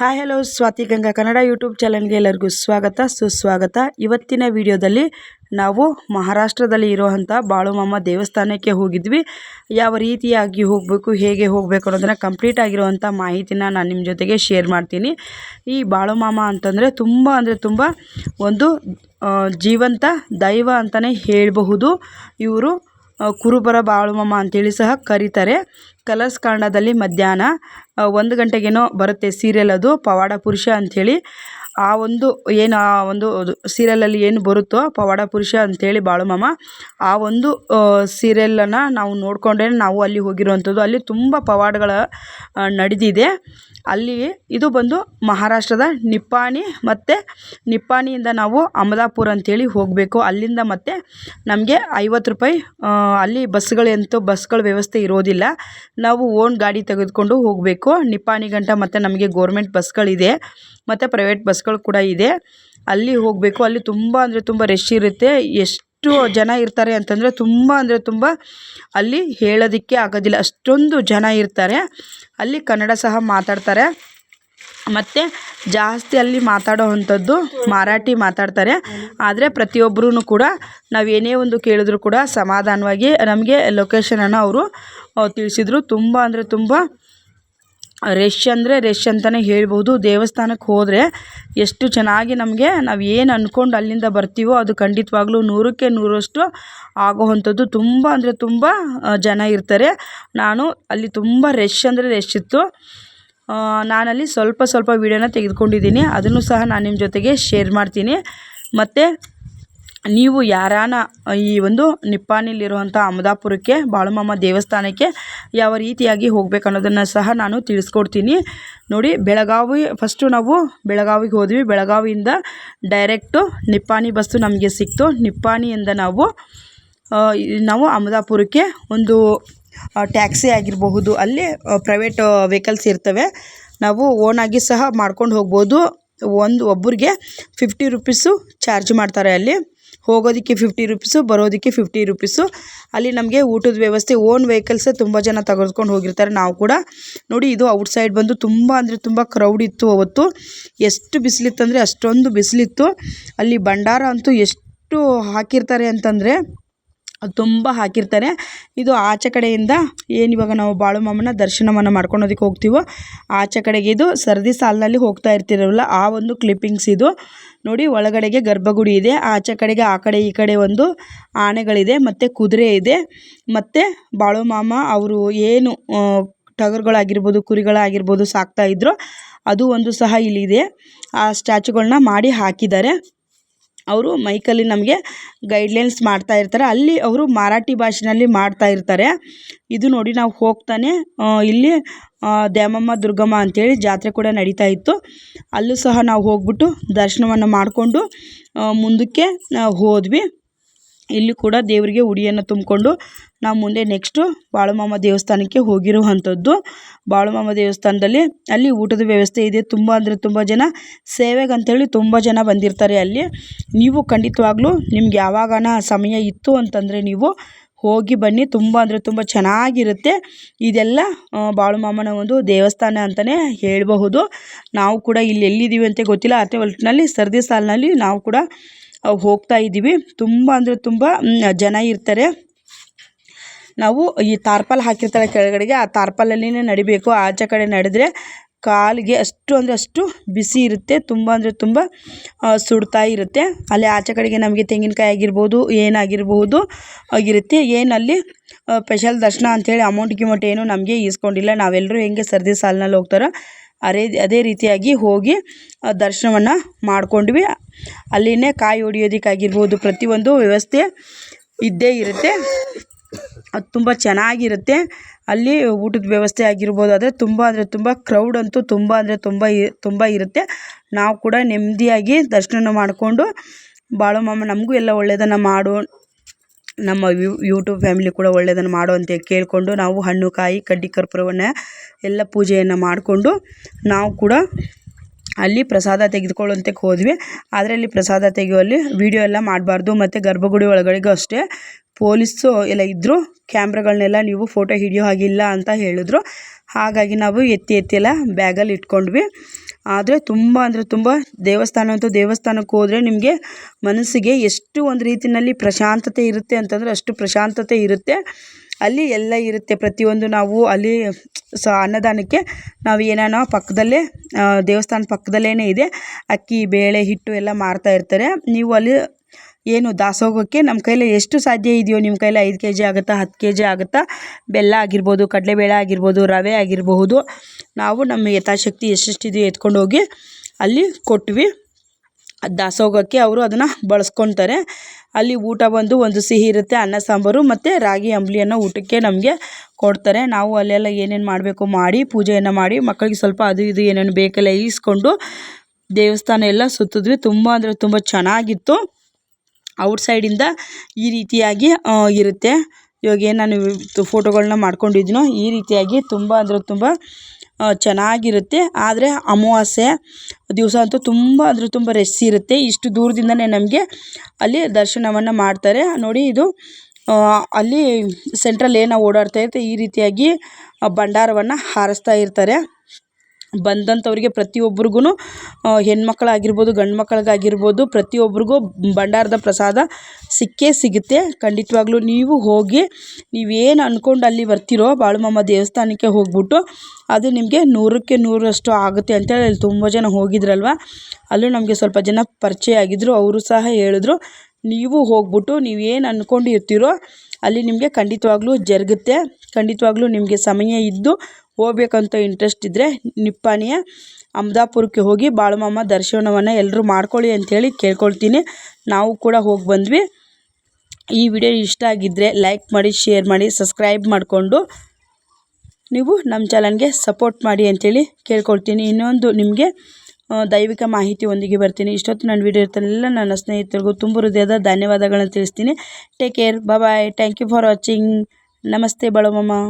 Hi hello Swathi Ganga Kannada YouTube ಚಾನಲ್ಗೆ ಎಲ್ಲರಿಗೂ ಸ್ವಾಗತ ಸುಸ್ವಾಗತ. ಇವತ್ತಿನ ವಿಡಿಯೋದಲ್ಲಿ ನಾವು ಮಹಾರಾಷ್ಟ್ರದಲ್ಲಿ ಇರುವಂಥ ಬಾಳುಮಾಮ ದೇವಸ್ಥಾನಕ್ಕೆ ಹೋಗಿದ್ವಿ. ಯಾವ ರೀತಿಯಾಗಿ ಹೋಗಬೇಕು, ಹೇಗೆ ಹೋಗಬೇಕು ಅನ್ನೋದನ್ನು ಕಂಪ್ಲೀಟ್ ಆಗಿರುವಂಥ ಮಾಹಿತಿನ ನಾನು ನಿಮ್ಮ ಜೊತೆಗೆ ಶೇರ್ ಮಾಡ್ತೀನಿ. ಈ ಬಾಳುಮಾಮ ಅಂತಂದರೆ ತುಂಬ ಒಂದು ಜೀವಂತ ದೈವ ಅಂತಲೇ ಹೇಳಬಹುದು. ಇವರು ಕುರುಬರ ಬಾಳುಮಾಮ ಅಂತೇಳಿ ಸಹ ಕರೀತಾರೆ. ಕಲರ್ಸ್ ಕನ್ನಡದಲ್ಲಿ ಮಧ್ಯಾಹ್ನ 1 ಗಂಟೆಗೇನೋ ಬರುತ್ತೆ ಸೀರಿಯಲ್, ಅದು ಪವಾಡ ಪುರುಷ ಅಂಥೇಳಿ. ಆ ಒಂದು ಸೀರಿಯಲಲ್ಲಿ ಏನು ಬರುತ್ತೋ ಪವಾಡ ಪುರುಷ ಅಂಥೇಳಿ ಬಾಳುಮಾಮ, ಆ ಒಂದು ಸೀರಿಯಲನ್ನು ನಾವು ನೋಡಿಕೊಂಡೇ ನಾವು ಅಲ್ಲಿ ಹೋಗಿರುವಂಥದ್ದು. ಅಲ್ಲಿ ತುಂಬ ಪವಾಡಗಳ ನಡೆದಿದೆ. ಅಲ್ಲಿ ಇದು ಬಂದು ಮಹಾರಾಷ್ಟ್ರದ ನಿಪ್ಪಾಣಿ, ಮತ್ತು ನಿಪ್ಪಾಣಿಯಿಂದ ನಾವು ಅಮದಾಪುರ ಅಂಥೇಳಿ ಹೋಗಬೇಕು. ಅಲ್ಲಿಂದ ಮತ್ತೆ ನಮಗೆ 50 ರೂಪಾಯಿ. ಅಲ್ಲಿ ಬಸ್ಗಳ ವ್ಯವಸ್ಥೆ ಇರೋದಿಲ್ಲ, ನಾವು ಓನ್ ಗಾಡಿ ತೆಗೆದುಕೊಂಡು ಹೋಗಬೇಕು ನಿಪ್ಪಾಣಿ ಗಂಟ. ಮತ್ತು ನಮಗೆ ಗೋರ್ಮೆಂಟ್ ಬಸ್ಗಳಿದೆ ಮತ್ತು ಪ್ರೈವೇಟ್ ಬಸ್ಗಳು ಕೂಡ ಇದೆ. ಅಲ್ಲಿ ಹೋಗಬೇಕು. ಅಲ್ಲಿ ತುಂಬ ರಶ್ ಇರುತ್ತೆ. ಎಷ್ಟು ಜನ ಇರ್ತಾರೆ ಅಂತಂದರೆ ತುಂಬ ಅಲ್ಲಿ ಹೇಳೋದಕ್ಕೆ ಆಗೋದಿಲ್ಲ, ಅಷ್ಟೊಂದು ಜನ ಇರ್ತಾರೆ. ಅಲ್ಲಿ ಕನ್ನಡ ಸಹ ಮಾತಾಡ್ತಾರೆ. ಮತ್ತು ಜಾಸ್ತಿ ಅಲ್ಲಿ ಮಾತಾಡೋ ಅಂಥದ್ದು ಮರಾಠಿ ಮಾತಾಡ್ತಾರೆ. ಆದರೆ ಪ್ರತಿಯೊಬ್ಬರೂ ಕೂಡ ನಾವೇನೇ ಒಂದು ಕೇಳಿದ್ರು ಕೂಡ ಸಮಾಧಾನವಾಗಿ ನಮಗೆ ಲೊಕೇಶನನ್ನು ಅವರು ತಿಳಿಸಿದರು. ತುಂಬ ರಶ್ ಅಂತಲೇ ಹೇಳ್ಬೋದು. ದೇವಸ್ಥಾನಕ್ಕೆ ಹೋದರೆ ಎಷ್ಟು ಚೆನ್ನಾಗಿ ನಮಗೆ ನಾವು ಏನು ಅಂದ್ಕೊಂಡು ಅಲ್ಲಿಂದ ಬರ್ತೀವೋ ಅದು ಖಂಡಿತವಾಗ್ಲೂ 100ಕ್ಕೆ 100ರಷ್ಟು ಆಗೋವಂಥದ್ದು. ತುಂಬ ಜನ ಇರ್ತಾರೆ. ನಾನು ಅಲ್ಲಿ ತುಂಬ ರಶ್ ಇತ್ತು. ನಾನಲ್ಲಿ ಸ್ವಲ್ಪ ವೀಡಿಯೋನ ತೆಗೆದುಕೊಂಡಿದ್ದೀನಿ, ಅದನ್ನು ಸಹ ನಾನು ನಿಮ್ಮ ಜೊತೆಗೆ ಶೇರ್ ಮಾಡ್ತೀನಿ. ಮತ್ತು ನೀವು ಯಾರಾನ ಈ ಒಂದು ನಿಪ್ಪಾಣಿಲಿರುವಂಥ ಅಮದಾಪುರಕ್ಕೆ ಬಾಳುಮಾಮ ದೇವಸ್ಥಾನಕ್ಕೆ ಯಾವ ರೀತಿಯಾಗಿ ಹೋಗಬೇಕು ಅನ್ನೋದನ್ನು ಸಹ ನಾನು ತಿಳಿಸ್ಕೊಡ್ತೀನಿ. ನೋಡಿ, ಫಸ್ಟು ನಾವು ಬೆಳಗಾವಿಗೆ ಹೋದ್ವಿ. ಬೆಳಗಾವಿಯಿಂದ ಡೈರೆಕ್ಟು ನಿಪ್ಪಾಣಿ ಬಸ್ಸು ನಮಗೆ ಸಿಕ್ತು. ನಿಪ್ಪಾಣಿಯಿಂದ ನಾವು ಅಮದಾಪುರಕ್ಕೆ ಒಂದು ಟ್ಯಾಕ್ಸಿ ಆಗಿರಬಹುದು, ಅಲ್ಲಿ ಪ್ರೈವೇಟ್ ವೆಹಿಕಲ್ಸ್ ಇರ್ತವೆ, ನಾವು ಓನಾಗಿ ಸಹ ಮಾಡ್ಕೊಂಡು ಹೋಗ್ಬೋದು. ಒಬ್ಬರಿಗೆ 50 ರೂಪೀಸು ಚಾರ್ಜ್ ಮಾಡ್ತಾರೆ. ಅಲ್ಲಿ ಹೋಗೋದಕ್ಕೆ 50 ರೂಪೀಸು, ಬರೋದಕ್ಕೆ 50 ರೂಪೀಸು. ಅಲ್ಲಿ ನಮಗೆ ಊಟದ ವ್ಯವಸ್ಥೆ, ಓನ್ ವೆಹಿಕಲ್ಸೇ ತುಂಬ ಜನ ತೆಗೆದುಕೊಂಡು ಹೋಗಿರ್ತಾರೆ. ನಾವು ಕೂಡ ನೋಡಿ, ಇದು ಔಟ್ಸೈಡ್ ಬಂದು ತುಂಬ ಕ್ರೌಡ್ ಇತ್ತು ಅವತ್ತು. ಎಷ್ಟು ಬಿಸಿಲಿತ್ತಂದರೆ ಅಷ್ಟೊಂದು ಬಿಸಿಲಿತ್ತು. ಅಲ್ಲಿ ಭಂಡಾರ ಅಂತೂ ಎಷ್ಟು ಹಾಕಿರ್ತಾರೆ ಅಂತಂದರೆ ತುಂಬ ಹಾಕಿರ್ತಾರೆ. ಇದು ಆಚೆ ಕಡೆಯಿಂದ ಇವಾಗ ನಾವು ಬಾಳುಮಾಮನ ದರ್ಶನವನ್ನು ಮಾಡ್ಕೊಳೋದಕ್ಕೆ ಹೋಗ್ತೀವೋ ಆಚೆ ಕಡೆಗೆ, ಇದು ಸರದಿ ಸಾಲಿನಲ್ಲಿ ಹೋಗ್ತಾ ಇರ್ತಿರಲ್ಲ ಆ ಒಂದು ಕ್ಲಿಪ್ಪಿಂಗ್ಸ್ ಇದು. ನೋಡಿ, ಒಳಗಡೆಗೆ ಗರ್ಭಗುಡಿ ಇದೆ, ಆಚೆ ಕಡೆಗೆ ಆ ಕಡೆ ಈ ಕಡೆ ಒಂದು ಆನೆಗಳಿದೆ, ಮತ್ತು ಕುದುರೆ ಇದೆ. ಮತ್ತು ಬಾಳುಮಾಮ ಅವರು ಏನು ಟಗರುಗಳಾಗಿರ್ಬೋದು, ಕುರಿಗಳಾಗಿರ್ಬೋದು ಸಾಕ್ತಾಯಿದ್ರು, ಅದು ಒಂದು ಸಹ ಇಲ್ಲಿದೆ. ಆ ಸ್ಟ್ಯಾಚುಗಳನ್ನ ಮಾಡಿ ಹಾಕಿದ್ದಾರೆ. ಅವರು ಮೈಕಲ್ಲಿ ನಮಗೆ ಗೈಡ್ಲೈನ್ಸ್ ಮಾಡ್ತಾ ಇರ್ತಾರೆ. ಅಲ್ಲಿ ಅವರು ಮರಾಠಿ ಭಾಷೆಯಲ್ಲಿ ಮಾಡ್ತಾ ಇರ್ತಾರೆ. ಇದು ನೋಡಿ, ನಾವು ಹೋಗ್ತಾನೆ ಇಲ್ಲಿ ದ್ಯಾಮಮ್ಮ ದುರ್ಗಮ್ಮ ಅಂಥೇಳಿ ಜಾತ್ರೆ ಕೂಡ ನಡೀತಾ ಇತ್ತು. ಅಲ್ಲೂ ಸಹ ನಾವು ಹೋಗ್ಬಿಟ್ಟು ದರ್ಶನವನ್ನು ಮಾಡಿಕೊಂಡು ಮುಂದಕ್ಕೆ ಹೋದ್ವಿ. ಇಲ್ಲಿ ಕೂಡ ದೇವರಿಗೆ ಉಡಿಯನ್ನು ತುಂಬಿಕೊಂಡು ನಾವು ಮುಂದೆ ನೆಕ್ಸ್ಟು ಬಾಳುಮಾಮ ದೇವಸ್ಥಾನಕ್ಕೆ ಹೋಗಿರುವಂಥದ್ದು. ಬಾಳುಮಾಮ ದೇವಸ್ಥಾನದಲ್ಲಿ ಅಲ್ಲಿ ಊಟದ ವ್ಯವಸ್ಥೆ ಇದೆ. ತುಂಬ ಜನ ಸೇವೆಗಂತೇಳಿ ತುಂಬ ಜನ ಬಂದಿರ್ತಾರೆ. ಅಲ್ಲಿ ನೀವು ಖಂಡಿತವಾಗ್ಲೂ ನಿಮ್ಗೆ ಯಾವಾಗನ ಸಮಯ ಇತ್ತು ಅಂತಂದರೆ ನೀವು ಹೋಗಿ ಬನ್ನಿ. ತುಂಬ ಚೆನ್ನಾಗಿರುತ್ತೆ. ಇದೆಲ್ಲ ಬಾಳುಮಾಮನ ಒಂದು ದೇವಸ್ಥಾನ ಅಂತಲೇ ಹೇಳಬಹುದು. ನಾವು ಕೂಡ ಇಲ್ಲಿ ಎಲ್ಲಿದ್ದೀವಿ ಅಂತ ಗೊತ್ತಿಲ್ಲ, ಅದೇ ಒಟ್ಟಿನಲ್ಲಿ ಸರದಿ ಸಾಲಿನಲ್ಲಿ ನಾವು ಕೂಡ ಹೋಗ್ತಾ ಇದ್ದೀವಿ. ತುಂಬ ಜನ ಇರ್ತಾರೆ. ನಾವು ಈ ತಾರ್ಪಲ್ ಹಾಕಿರ್ತಾರೆ ಕೆಳಗಡೆಗೆ, ಆ ತಾರ್ಪಲಲ್ಲಿನೇ ನಡಿಬೇಕು. ಆಚೆ ಕಡೆ ನಡೆದ್ರೆ ಕಾಲಿಗೆ ಅಷ್ಟು ಬಿಸಿ ಇರುತ್ತೆ. ತುಂಬ ಸುಡ್ತಾ ಇರುತ್ತೆ. ಅಲ್ಲಿ ಆಚೆ ಕಡೆಗೆ ನಮಗೆ ತೆಂಗಿನಕಾಯಿ ಆಗಿರ್ಬೋದು, ಏನಾಗಿರ್ಬೋದು ಆಗಿರುತ್ತೆ. ಏನಲ್ಲಿ ಸ್ಪೆಷಲ್ ದರ್ಶನ ಅಂಥೇಳಿ ಅಮೌಂಟ್ ಏನು ನಮಗೆ ಈಸ್ಕೊಂಡಿಲ್ಲ. ನಾವೆಲ್ಲರೂ ಹೆಂಗೆ ಸರದಿ ಸಾಲಿನಲ್ಲಿ ಹೋಗ್ತಾರೋ ಅದೇ ರೀತಿಯಾಗಿ ಹೋಗಿ ದರ್ಶನವನ್ನು ಮಾಡ್ಕೊಂಡ್ವಿ. ಅಲ್ಲಿನೇ ಕಾಯಿ ಹೊಡಿಯೋದಕ್ಕಾಗಿರ್ಬೋದು, ಪ್ರತಿಯೊಂದು ವ್ಯವಸ್ಥೆ ಇದ್ದೇ ಇರುತ್ತೆ. ಅದು ತುಂಬ ಚೆನ್ನಾಗಿರುತ್ತೆ. ಅಲ್ಲಿ ಊಟದ ವ್ಯವಸ್ಥೆ ಆಗಿರ್ಬೋದು. ಆದರೆ ತುಂಬ ಕ್ರೌಡ್ ಅಂತೂ ತುಂಬ ಇರುತ್ತೆ. ನಾವು ಕೂಡ ನೆಮ್ಮದಿಯಾಗಿ ದರ್ಶನ ಮಾಡಿಕೊಂಡು ಬಾಳುಮಾಮ ನಮಗೂ ಎಲ್ಲ ಒಳ್ಳೆಯದನ್ನು ಮಾಡು, ನಮ್ಮ ಯೂಟ್ಯೂಬ್ ಫ್ಯಾಮಿಲಿ ಕೂಡ ಒಳ್ಳೆಯದನ್ನು ಮಾಡು ಅಂತ ಕೇಳಿಕೊಂಡು ನಾವು ಹಣ್ಣು ಕಾಯಿ ಕಡ್ಡಿ ಕರ್ಪೂರವನ್ನು ಎಲ್ಲ ಪೂಜೆಯನ್ನು ಮಾಡಿಕೊಂಡು ನಾವು ಕೂಡ ಅಲ್ಲಿ ಪ್ರಸಾದ ತೆಗೆದುಕೊಳ್ಳುವಂತಕ್ಕೆ ಹೋದ್ವಿ. ಆದರೆ ಅಲ್ಲಿ ಪ್ರಸಾದ ತೆಗೆಯುವಲ್ಲಿ ವೀಡಿಯೋ ಎಲ್ಲ ಮಾಡಬಾರ್ದು. ಮತ್ತು ಗರ್ಭಗುಡಿ ಒಳಗಡೆಗೂ ಅಷ್ಟೇ ಪೊಲೀಸು ಎಲ್ಲ ಇದ್ದರು. ಕ್ಯಾಮ್ರಾಗಳನ್ನೆಲ್ಲ ನೀವು ಫೋಟೋ ಹಿಡಿಯೋ ಹಾಗಿಲ್ಲ ಅಂತ ಹೇಳಿದ್ರು. ಹಾಗಾಗಿ ನಾವು ಎತ್ತಿ ಎಲ್ಲ ಬ್ಯಾಗಲ್ಲಿ ಇಟ್ಕೊಂಡ್ವಿ. ಆದರೆ ತುಂಬ ಅಂದರೆ ತುಂಬ ದೇವಸ್ಥಾನಕ್ಕೆ ಹೋದರೆ ನಿಮಗೆ ಮನಸ್ಸಿಗೆ ಎಷ್ಟು ಒಂದು ರೀತಿಯಲ್ಲಿ ಪ್ರಶಾಂತತೆ ಇರುತ್ತೆ ಅಂತಂದರೆ ಅಷ್ಟು ಪ್ರಶಾಂತತೆ ಇರುತ್ತೆ. ಅಲ್ಲಿ ಎಲ್ಲ ಇರುತ್ತೆ ಪ್ರತಿಯೊಂದು. ನಾವು ಅಲ್ಲಿ ಅನ್ನದಾನಕ್ಕೆ ನಾವು ಏನಾನ ಪಕ್ಕದಲ್ಲೇ ದೇವಸ್ಥಾನ ಪಕ್ಕದಲ್ಲೇ ಇದೆ ಅಕ್ಕಿ ಬೇಳೆ ಹಿಟ್ಟು ಎಲ್ಲ ಮಾರ್ತಾ ಇರ್ತಾರೆ. ನೀವು ಅಲ್ಲಿ ಏನು ದಾಸೋಹಕ್ಕೆ ನಮ್ಮ ಕೈಲಿ ಎಷ್ಟು ಸಾಧ್ಯ ಇದೆಯೋ, ನಿಮ್ಮ ಕೈಲಿ 5 kg ಆಗುತ್ತಾ, 10 kg ಆಗುತ್ತಾ, ಬೆಲ್ಲ ಆಗಿರ್ಬೋದು, ಕಡಲೆಬೇಳೆ ಆಗಿರ್ಬೋದು, ರವೆ ಆಗಿರಬಹುದು, ನಾವು ನಮ್ಮ ಯಥಾಶಕ್ತಿ ಎಷ್ಟೆಷ್ಟಿದೆಯೋ ಎತ್ಕೊಂಡು ಹೋಗಿ ಅಲ್ಲಿ ಕೊಟ್ವಿ. ದಾಸೋಹಕ್ಕೆ ಅವರು ಅದನ್ನು ಬಳಸ್ಕೊತಾರೆ. ಅಲ್ಲಿ ಊಟ ಬಂದು ಒಂದು ಸಿಹಿ ಇರುತ್ತೆ, ಅನ್ನ ಸಾಂಬಾರು ಮತ್ತು ರಾಗಿ ಅಂಬಲಿಯನ್ನು ಊಟಕ್ಕೆ ನಮಗೆ ಕೊಡ್ತಾರೆ. ನಾವು ಅಲ್ಲೆಲ್ಲ ಏನೇನು ಮಾಡಬೇಕು ಮಾಡಿ ಪೂಜೆಯನ್ನು ಮಾಡಿ ಮಕ್ಕಳಿಗೆ ಸ್ವಲ್ಪ ಅದು ಇದು ಏನೇನು ಬೇಕೆಲ್ಲ ಈಸ್ಕೊಂಡು ದೇವಸ್ಥಾನ ಎಲ್ಲ ಸುತ್ತಿದ್ವಿ. ತುಂಬ ಅಂದರೆ ತುಂಬ ಚೆನ್ನಾಗಿತ್ತು. ಔಟ್ಸೈಡಿಂದ ಈ ರೀತಿಯಾಗಿ ಇರುತ್ತೆ. ಇವಾಗ ಏನು ನಾನು ಫೋಟೋಗಳನ್ನ ಮಾಡ್ಕೊಂಡಿದ್ದೀನೋ ಈ ರೀತಿಯಾಗಿ ತುಂಬ ಅಂದರೆ ತುಂಬ ಚೆನ್ನಾಗಿರುತ್ತೆ. ಆದರೆ ಅಮಾವಾಸ್ಯೆ ದಿವಸ ಅಂತೂ ತುಂಬ ಅಂದರೆ ತುಂಬ ರಶ್ ಇರುತ್ತೆ. ಇಷ್ಟು ದೂರದಿಂದನೇ ನಮಗೆ ಅಲ್ಲಿ ದರ್ಶನವನ್ನು ಮಾಡ್ತಾರೆ. ನೋಡಿ, ಇದು ಅಲ್ಲಿ ಸೆಂಟ್ರಲ್ ಏನು ಓಡಾಡ್ತಾ ಇರುತ್ತೆ ಈ ರೀತಿಯಾಗಿ ಭಂಡಾರವನ್ನು ಹಾರಿಸ್ತಾ ಇರ್ತಾರೆ. ಬಂದಂಥವ್ರಿಗೆ ಪ್ರತಿಯೊಬ್ಬರಿಗೂ ಹೆಣ್ಮಕ್ಳಾಗಿರ್ಬೋದು ಗಂಡು ಮಕ್ಕಳಿಗಾಗಿರ್ಬೋದು ಪ್ರತಿಯೊಬ್ಬರಿಗೂ ಭಂಡಾರದ ಪ್ರಸಾದ ಸಿಕ್ಕೇ ಸಿಗುತ್ತೆ. ಖಂಡಿತವಾಗ್ಲೂ ನೀವು ಹೋಗಿ ನೀವೇನು ಅಂದ್ಕೊಂಡು ಅಲ್ಲಿ ಬರ್ತೀರೋ ಬಾಳುಮಮ್ಮ ದೇವಸ್ಥಾನಕ್ಕೆ ಹೋಗ್ಬಿಟ್ಟು ಅದು ನಿಮಗೆ 100ಕ್ಕೆ 100ರಷ್ಟು ಆಗುತ್ತೆ ಅಂತೇಳಿ ಅಲ್ಲಿ ತುಂಬ ಜನ ಹೋಗಿದ್ರಲ್ವ. ಅಲ್ಲೂ ನಮಗೆ ಸ್ವಲ್ಪ ಜನ ಪರಿಚಯ ಆಗಿದ್ದರು. ಅವರು ಸಹ ಹೇಳಿದ್ರು, ನೀವು ಹೋಗ್ಬಿಟ್ಟು ನೀವೇನು ಅಂದ್ಕೊಂಡಿರ್ತೀರೋ ಅಲ್ಲಿ ನಿಮಗೆ ಖಂಡಿತವಾಗ್ಲೂ ಜರುಗುತ್ತೆ. ಖಂಡಿತವಾಗ್ಲೂ ನಿಮಗೆ ಸಮಯ ಇದ್ದು ಹೋಗ್ಬೇಕಂತ ಇಂಟ್ರೆಸ್ಟ್ ಇದ್ದರೆ ನಿಪ್ಪಾಣಿಯ ಅಮದಾಪುರಕ್ಕೆ ಹೋಗಿ ಬಾಳುಮಮ್ಮ ದರ್ಶನವನ್ನು ಎಲ್ಲರೂ ಮಾಡ್ಕೊಳ್ಳಿ ಅಂಥೇಳಿ ಕೇಳ್ಕೊಳ್ತೀನಿ. ನಾವು ಕೂಡ ಹೋಗಿ ಬಂದ್ವಿ. ಈ ವಿಡಿಯೋ ಇಷ್ಟ ಆಗಿದ್ದರೆ ಲೈಕ್ ಮಾಡಿ, ಶೇರ್ ಮಾಡಿ, ಸಬ್ಸ್ಕ್ರೈಬ್ ಮಾಡಿಕೊಂಡು ನೀವು ನಮ್ಮ ಚಾನಲ್ಗೆ ಸಪೋರ್ಟ್ ಮಾಡಿ ಅಂಥೇಳಿ ಕೇಳ್ಕೊಳ್ತೀನಿ. ಇನ್ನೊಂದು ನಿಮಗೆ ದೈವಿಕ ಮಾಹಿತಿಯೊಂದಿಗೆ ಬರ್ತೀನಿ. ಇಷ್ಟೊತ್ತು ನನ್ನ ವಿಡಿಯೋ ಇರ್ತಾನೆಲ್ಲ ನನ್ನ ಸ್ನೇಹಿತರಿಗೂ ತುಂಬ ಹೃದಯದ ಧನ್ಯವಾದಗಳನ್ನು ತಿಳಿಸ್ತೀನಿ. Take care, bye, thank you for watching. ನಮಸ್ತೆ ಬಾಳುಮಮ್ಮ.